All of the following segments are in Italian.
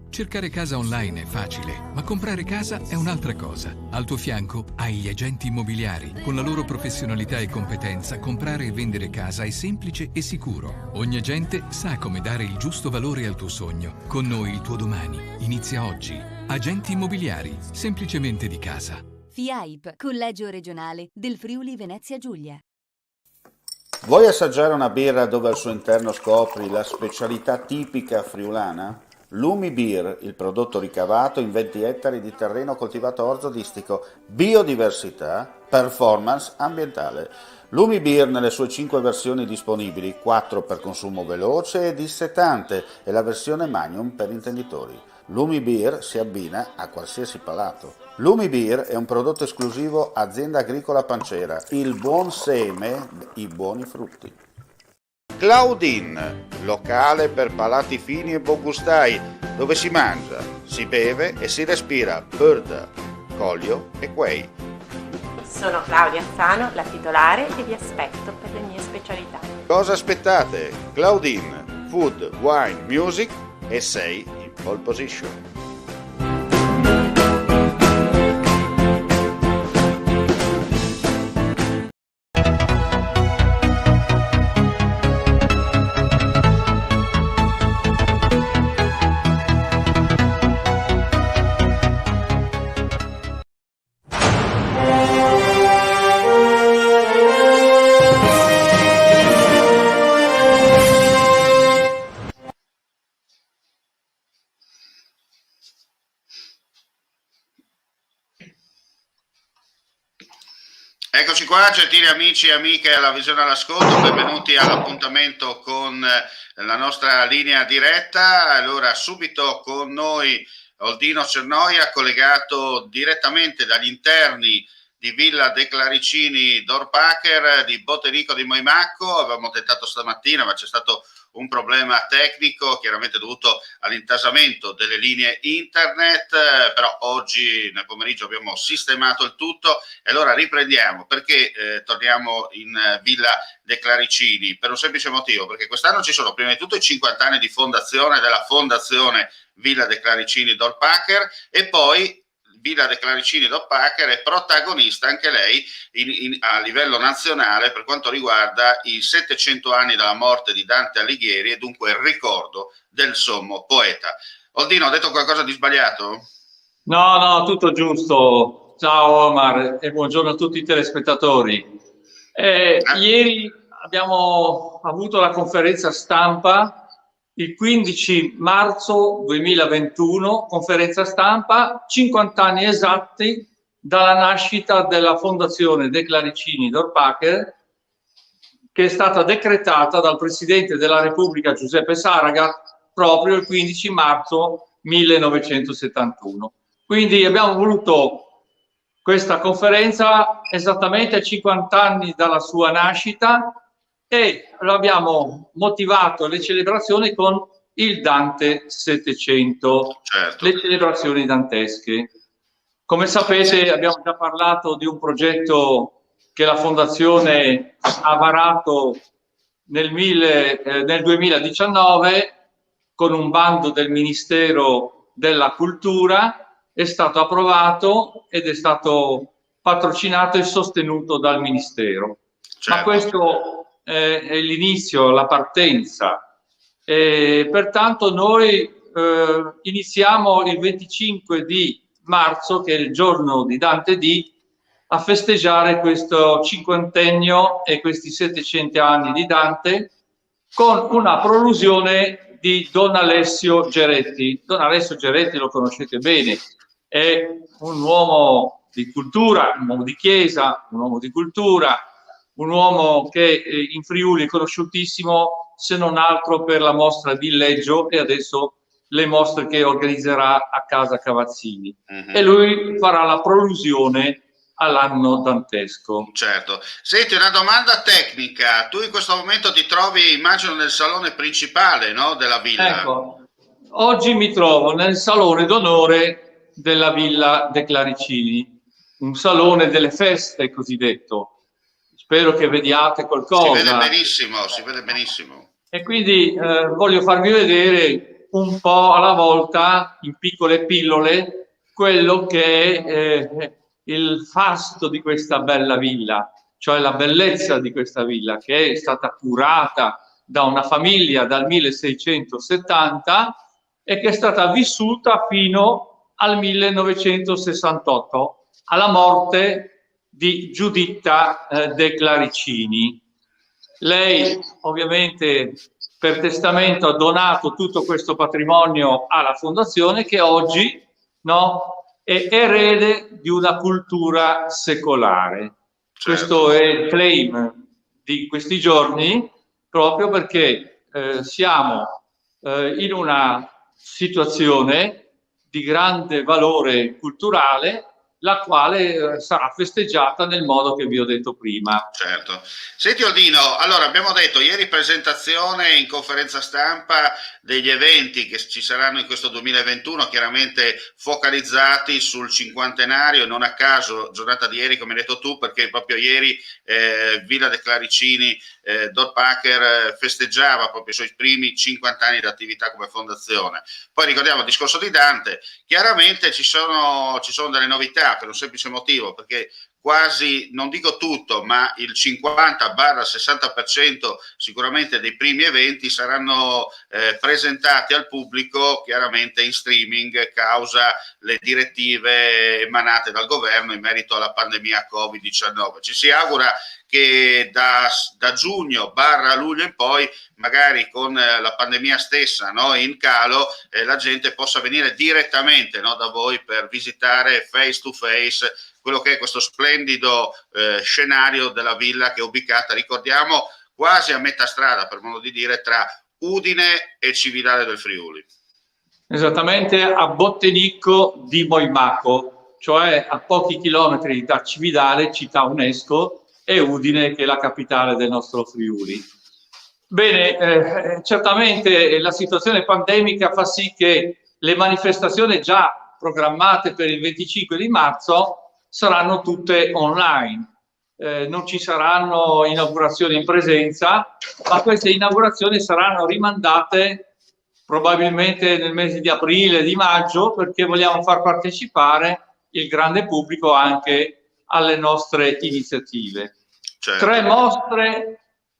Cercare casa online è facile, ma comprare casa è un'altra cosa. Al tuo fianco hai gli agenti immobiliari. Con la loro professionalità e competenza, comprare e vendere casa è semplice e sicuro. Ogni agente sa come dare il giusto valore al tuo sogno. Con noi il tuo domani inizia oggi. Agenti immobiliari, semplicemente di casa. FIAIP, Collegio Regionale del Friuli Venezia Giulia. Vuoi assaggiare una birra dove al suo interno scopri la specialità tipica friulana? Lumi Beer, il prodotto ricavato in 20 ettari di terreno coltivato orzodistico, biodiversità, performance ambientale. Lumi Beer nelle sue 5 versioni disponibili, 4 per consumo veloce e dissetante e la versione Magnum per intenditori. Lumi Beer si abbina a qualsiasi palato. Lumi Beer è un prodotto esclusivo Azienda Agricola Pancera, il buon seme, i buoni frutti. Claudine, locale per palati fini e buongustai, dove si mangia, si beve e si respira bird, Collio e Quay. Sono Claudia Sano, la titolare, e vi aspetto per le mie specialità. Cosa aspettate? Claudine, food, wine, music e sei in pole position. Eccoci qua, gentili amici e amiche alla visione all'ascolto, benvenuti all'appuntamento con la nostra linea diretta. Allora, subito con noi Oldino Cernoia, collegato direttamente dagli interni di Villa De Claricini Dorpacher di Boterico di Moimacco. Avevamo tentato stamattina, ma c'è stato un problema tecnico, chiaramente dovuto all'intasamento delle linee internet, però oggi nel pomeriggio abbiamo sistemato il tutto e allora riprendiamo. Perché torniamo in Villa De Claricini? Per un semplice motivo, perché quest'anno ci sono prima di tutto i 50 anni di fondazione della Fondazione Villa De Claricini Dorpacher e poi Villa De Claricini Dorpacher è protagonista anche lei a livello nazionale per quanto riguarda i 700 anni dalla morte di Dante Alighieri e dunque il ricordo del sommo poeta. Oldino, ho detto qualcosa di sbagliato? No, tutto giusto. Ciao Omar e buongiorno a tutti i telespettatori. Ieri abbiamo avuto la conferenza stampa il 15 marzo 2021, conferenza stampa, 50 anni esatti dalla nascita della Fondazione De Claricini Dorpacher, che è stata decretata dal Presidente della Repubblica Giuseppe Saragat proprio il 15 marzo 1971. Quindi abbiamo voluto questa conferenza esattamente a 50 anni dalla sua nascita e lo abbiamo motivato le celebrazioni con il Dante 700, certo. Le celebrazioni dantesche. Come sapete abbiamo già parlato di un progetto che la Fondazione ha varato nel 2019 con un bando del Ministero della Cultura, è stato approvato ed è stato patrocinato e sostenuto dal Ministero. Certo. Ma questo è l'inizio, la partenza. Pertanto noi iniziamo il 25 di marzo, che è il giorno di Dante D, a festeggiare questo cinquantennio e questi 700 anni di Dante con una prolusione di Don Alessio Geretti. Don Alessio Geretti lo conoscete bene, è un uomo di cultura, un uomo di chiesa, un uomo di cultura, un uomo che in Friuli è conosciutissimo se non altro per la mostra Villeggio e adesso le mostre che organizzerà a Casa Cavazzini. E lui farà la prolusione all'anno dantesco. Certo. Senti, una domanda tecnica. Tu in questo momento ti trovi, immagino, nel salone principale, no, della villa? Ecco, oggi mi trovo nel salone d'onore della Villa De Claricini, un salone delle feste cosiddetto. Spero che vediate qualcosa. Si vede benissimo, si vede benissimo. E quindi voglio farvi vedere un po' alla volta, in piccole pillole, quello che è il fasto di questa bella villa, cioè la bellezza di questa villa, che è stata curata da una famiglia dal 1670 e che è stata vissuta fino al 1968, alla morte di Giuditta de Claricini. Lei ovviamente per testamento ha donato tutto questo patrimonio alla fondazione, che oggi, no, è erede di una cultura secolare. Certo. Questo è il claim di questi giorni, proprio perché siamo in una situazione di grande valore culturale, la quale sarà festeggiata nel modo che vi ho detto prima. Certo. Senti Oldino, allora abbiamo detto ieri presentazione in conferenza stampa degli eventi che ci saranno in questo 2021, chiaramente focalizzati sul cinquantenario, non a caso giornata di ieri come hai detto tu, perché proprio ieri Villa de Claricini Dorpacher festeggiava proprio i suoi primi 50 anni di attività come fondazione. Poi ricordiamo il discorso di Dante, chiaramente ci sono delle novità per un semplice motivo, perché quasi, non dico tutto, ma il 50-60% sicuramente dei primi eventi saranno presentati al pubblico chiaramente in streaming causa le direttive emanate dal governo in merito alla pandemia Covid-19. Ci si augura che da giugno/luglio in poi, magari con la pandemia stessa, no, in calo, la gente possa venire direttamente, no, da voi per visitare face to face quello che è questo splendido scenario della villa che è ubicata, ricordiamo, quasi a metà strada, per modo di dire, tra Udine e Cividale del Friuli. Esattamente a Bottenicco di Moimaco, cioè a pochi chilometri da Cividale, città UNESCO, e Udine, che è la capitale del nostro Friuli. Bene, certamente la situazione pandemica fa sì che le manifestazioni già programmate per il 25 di marzo saranno tutte online. Non ci saranno inaugurazioni in presenza, ma queste inaugurazioni saranno rimandate probabilmente nel mese di aprile, di maggio, perché vogliamo far partecipare il grande pubblico anche alle nostre iniziative. Certo.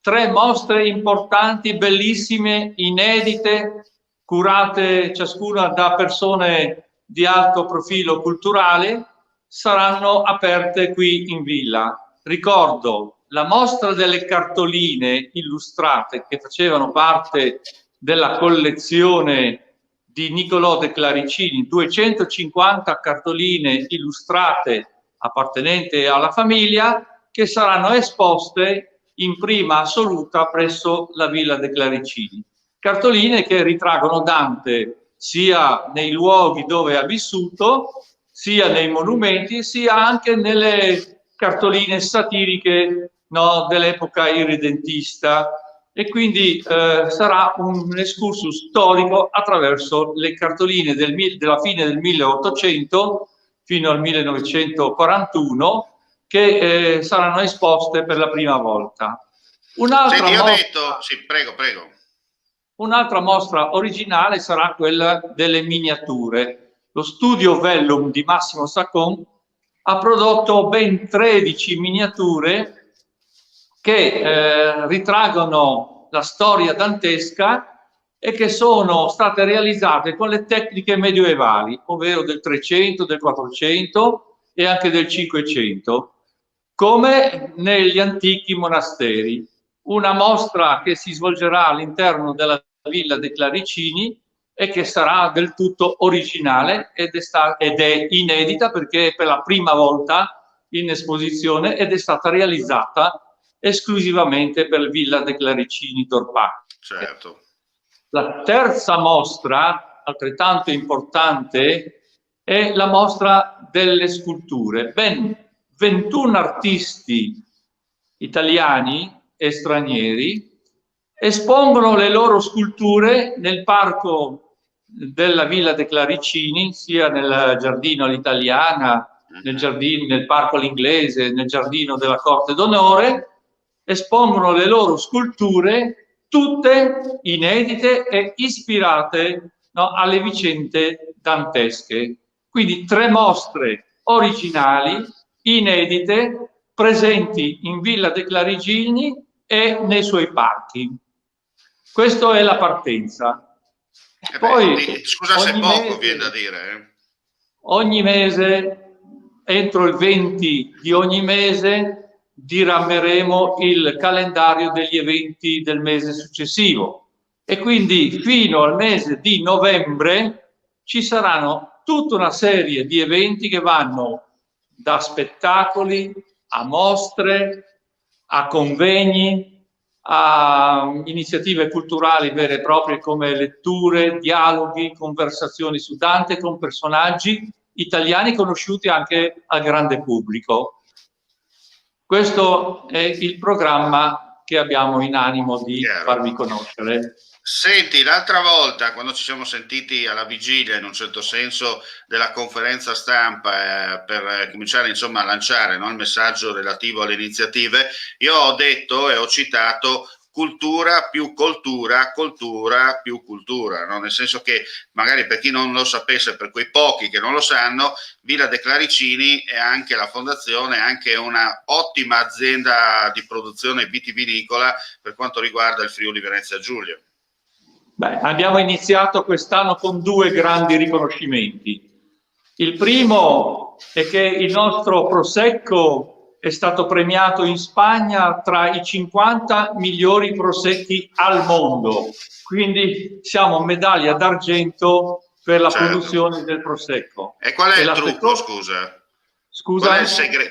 Tre mostre importanti, bellissime, inedite, curate ciascuna da persone di alto profilo culturale, saranno aperte qui in villa. Ricordo la mostra delle cartoline illustrate che facevano parte della collezione di Niccolò de Claricini, 250 cartoline illustrate appartenenti alla famiglia che saranno esposte in prima assoluta presso la Villa de Claricini. Cartoline che ritraggono Dante sia nei luoghi dove ha vissuto, sia nei monumenti, sia anche nelle cartoline satiriche, no, dell'epoca irredentista, e quindi sarà un excursus storico attraverso le cartoline della fine del 1800 fino al 1941 che saranno esposte per la prima volta. Un'altra mostra originale sarà quella delle miniature. Lo studio Vellum di Massimo Saccon ha prodotto ben 13 miniature che ritraggono la storia dantesca e che sono state realizzate con le tecniche medioevali, ovvero del 300, del 400 e anche del 500, come negli antichi monasteri. Una mostra che si svolgerà all'interno della Villa de Claricini e che sarà del tutto originale ed è inedita perché è per la prima volta in esposizione ed è stata realizzata esclusivamente per Villa de Claricini Dorpacher. Certo. La terza mostra, altrettanto importante, è la mostra delle sculture. Ben 21 artisti italiani e stranieri espongono le loro sculture nel parco della Villa de Claricini, sia nel giardino all'italiana, nel parco all'inglese, nel giardino della Corte d'Onore. Espongono le loro sculture tutte inedite e ispirate no, alle vicende dantesche. Quindi 3 mostre originali, inedite, presenti in Villa de Clarigini e nei suoi parchi. Questa è la partenza. Poi, scusa se poco, viene da dire. Ogni mese, entro il 20 di ogni mese, dirameremo il calendario degli eventi del mese successivo. E quindi fino al mese di novembre ci saranno tutta una serie di eventi che vanno da spettacoli a mostre, a convegni, a iniziative culturali vere e proprie come letture, dialoghi, conversazioni su Dante con personaggi italiani conosciuti anche al grande pubblico. Questo è il programma che abbiamo in animo di farvi conoscere. Senti, l'altra volta quando ci siamo sentiti alla vigilia, in un certo senso, della conferenza stampa per cominciare insomma a lanciare, no, il messaggio relativo alle iniziative, io ho detto e ho citato cultura più cultura, cultura più cultura, no? Nel senso che magari per chi non lo sapesse, per quei pochi che non lo sanno, Villa de Clarigini è anche la fondazione, è anche una ottima azienda di produzione vitivinicola per quanto riguarda il Friuli Venezia Giulia. Beh, abbiamo iniziato quest'anno con 2 grandi riconoscimenti. Il primo è che il nostro Prosecco è stato premiato in Spagna tra i 50 migliori prosecchi al mondo, quindi siamo medaglia d'argento per la produzione del Prosecco. E qual è il trucco, scusa? Scusa?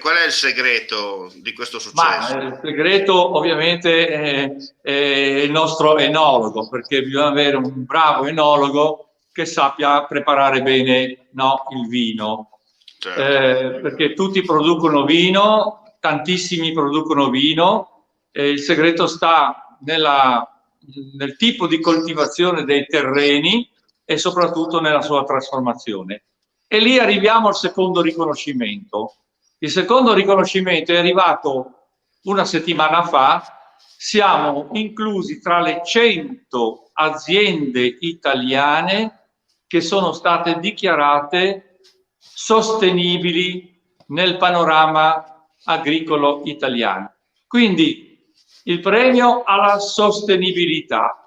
Qual è il segreto di questo successo? Il segreto ovviamente è il nostro enologo, perché bisogna avere un bravo enologo che sappia preparare bene, no, il vino. Certo. Perché tutti producono vino, tantissimi producono vino, il segreto sta nel tipo di coltivazione dei terreni e soprattutto nella sua trasformazione. E lì arriviamo al secondo riconoscimento. Il secondo riconoscimento è arrivato una settimana fa, siamo inclusi tra le 100 aziende italiane che sono state dichiarate sostenibili nel panorama agricolo italiano. Quindi il premio alla sostenibilità.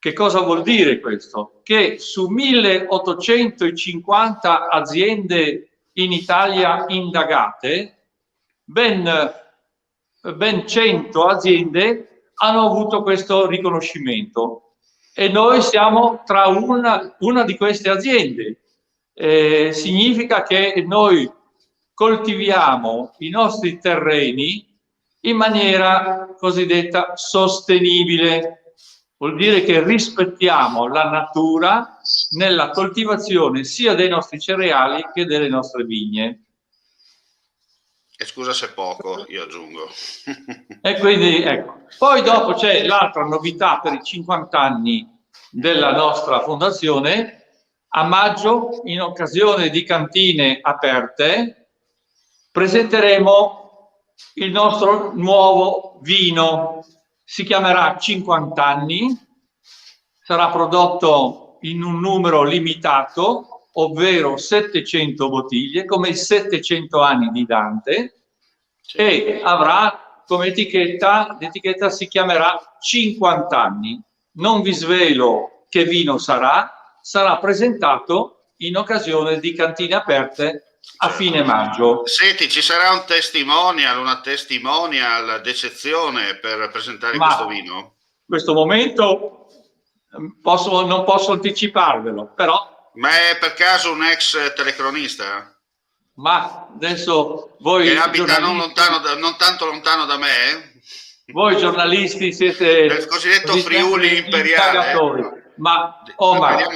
Che cosa vuol dire questo? Che su 1850 aziende in Italia indagate, ben 100 aziende hanno avuto questo riconoscimento e noi siamo tra una di queste aziende. Significa che noi coltiviamo i nostri terreni in maniera cosiddetta sostenibile. Vuol dire che rispettiamo la natura nella coltivazione sia dei nostri cereali che delle nostre vigne. E scusa se poco, io aggiungo. E quindi, ecco. Poi dopo c'è l'altra novità per i 50 anni della nostra fondazione. A maggio, in occasione di cantine aperte, presenteremo il nostro nuovo vino. Si chiamerà 50 anni, sarà prodotto in un numero limitato, ovvero 700 bottiglie, come i 700 anni di Dante, e avrà come etichetta, l'etichetta si chiamerà 50 anni. Non vi svelo che vino sarà presentato in occasione di cantine aperte a fine maggio. Senti, ci sarà una testimonial d'eccezione per presentare questo vino? In questo momento non posso anticiparvelo, però... Ma è per caso un ex telecronista? Ma adesso voi... Che abita non tanto lontano da me? Voi giornalisti siete... Del cosiddetto Friuli imperiale. Ma Omar,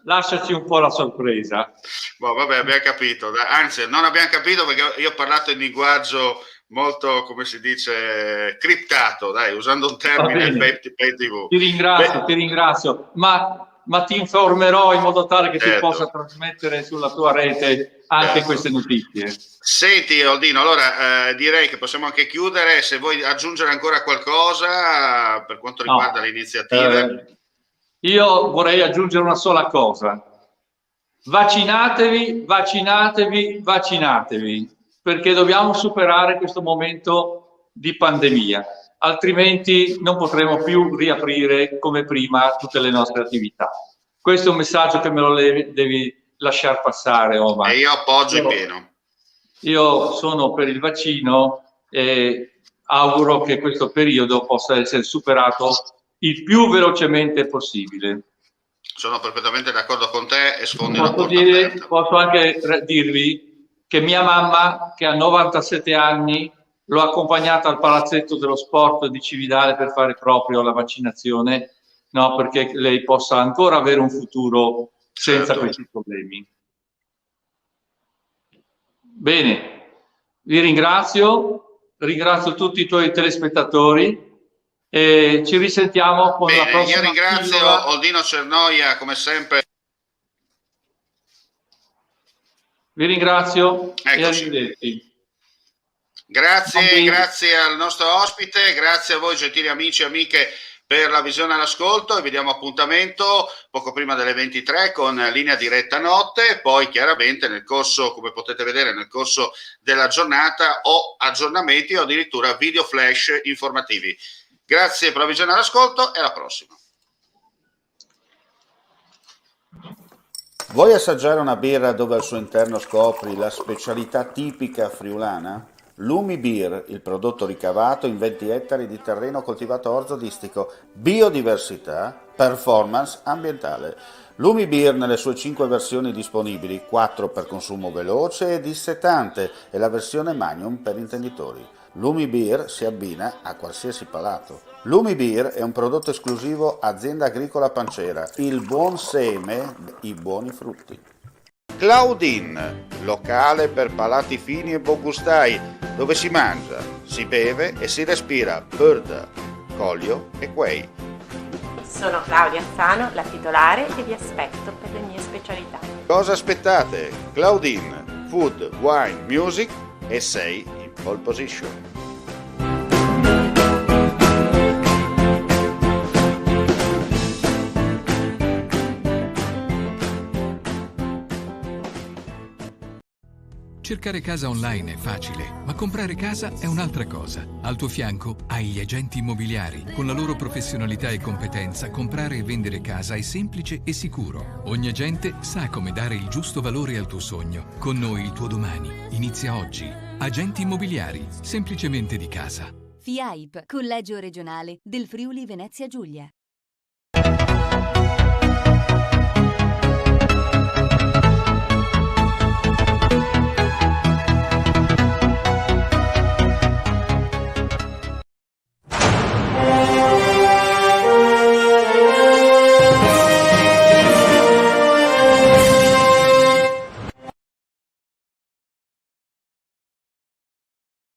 lasciaci un po' la sorpresa. Boh, vabbè, abbiamo capito. Anzi, non abbiamo capito perché io ho parlato in linguaggio molto, come si dice, criptato, dai, usando un termine pay TV. Ti ringrazio, ma ti informerò in modo tale che tu possa trasmettere sulla tua rete anche queste notizie. Senti, Oldino, allora direi che possiamo anche chiudere. Se vuoi aggiungere ancora qualcosa per quanto riguarda le iniziative. io vorrei aggiungere una sola cosa. Vaccinatevi, vaccinatevi, vaccinatevi, perché dobbiamo superare questo momento di pandemia, altrimenti non potremo più riaprire come prima tutte le nostre attività. Questo è un messaggio che me lo devi lasciar passare, Omar. E io appoggio in pieno. Io sono per il vaccino e auguro che questo periodo possa essere superato il più velocemente possibile. Sono perfettamente d'accordo con te e sfondi una porta aperta. Posso anche dirvi che mia mamma, che ha 97 anni, l'ho accompagnata al palazzetto dello sport di Cividale per fare proprio la vaccinazione, no, perché lei possa ancora avere un futuro senza questi problemi. Bene, vi ringrazio tutti i tuoi telespettatori e ci risentiamo con la prossima. Io ringrazio Oldino Cernoia come sempre. Vi ringrazio e arrivederci. Grazie al nostro ospite, grazie a voi gentili amici e amiche per la visione e l'ascolto, e vi diamo appuntamento poco prima delle 23 con linea diretta notte, poi chiaramente nel corso, come potete vedere, nel corso della giornata o aggiornamenti o addirittura video flash informativi. Grazie per la visione e l'ascolto e alla prossima. Vuoi assaggiare una birra dove al suo interno scopri la specialità tipica friulana? Lumi Beer, il prodotto ricavato in 20 ettari di terreno coltivato orzodistico, biodiversità, performance ambientale. Lumi Beer nelle sue 5 versioni disponibili, 4 per consumo veloce e dissetante e la versione Magnum per intenditori. Lumi Beer si abbina a qualsiasi palato. Lumi Beer è un prodotto esclusivo Azienda Agricola Pancera, il buon seme, i buoni frutti. Claudine, locale per palati fini e buongustai, dove si mangia, si beve e si respira Bird, Collio e Quay. Sono Claudia Azzano, la titolare, e vi aspetto per le mie specialità. Cosa aspettate? Claudine, food, wine, music e sei in pole position. Cercare casa online è facile, ma comprare casa è un'altra cosa. Al tuo fianco hai gli agenti immobiliari. Con la loro professionalità e competenza, comprare e vendere casa è semplice e sicuro. Ogni agente sa come dare il giusto valore al tuo sogno. Con noi il tuo domani inizia oggi. Agenti immobiliari, semplicemente di casa. FIAIP, Collegio Regionale del Friuli Venezia Giulia.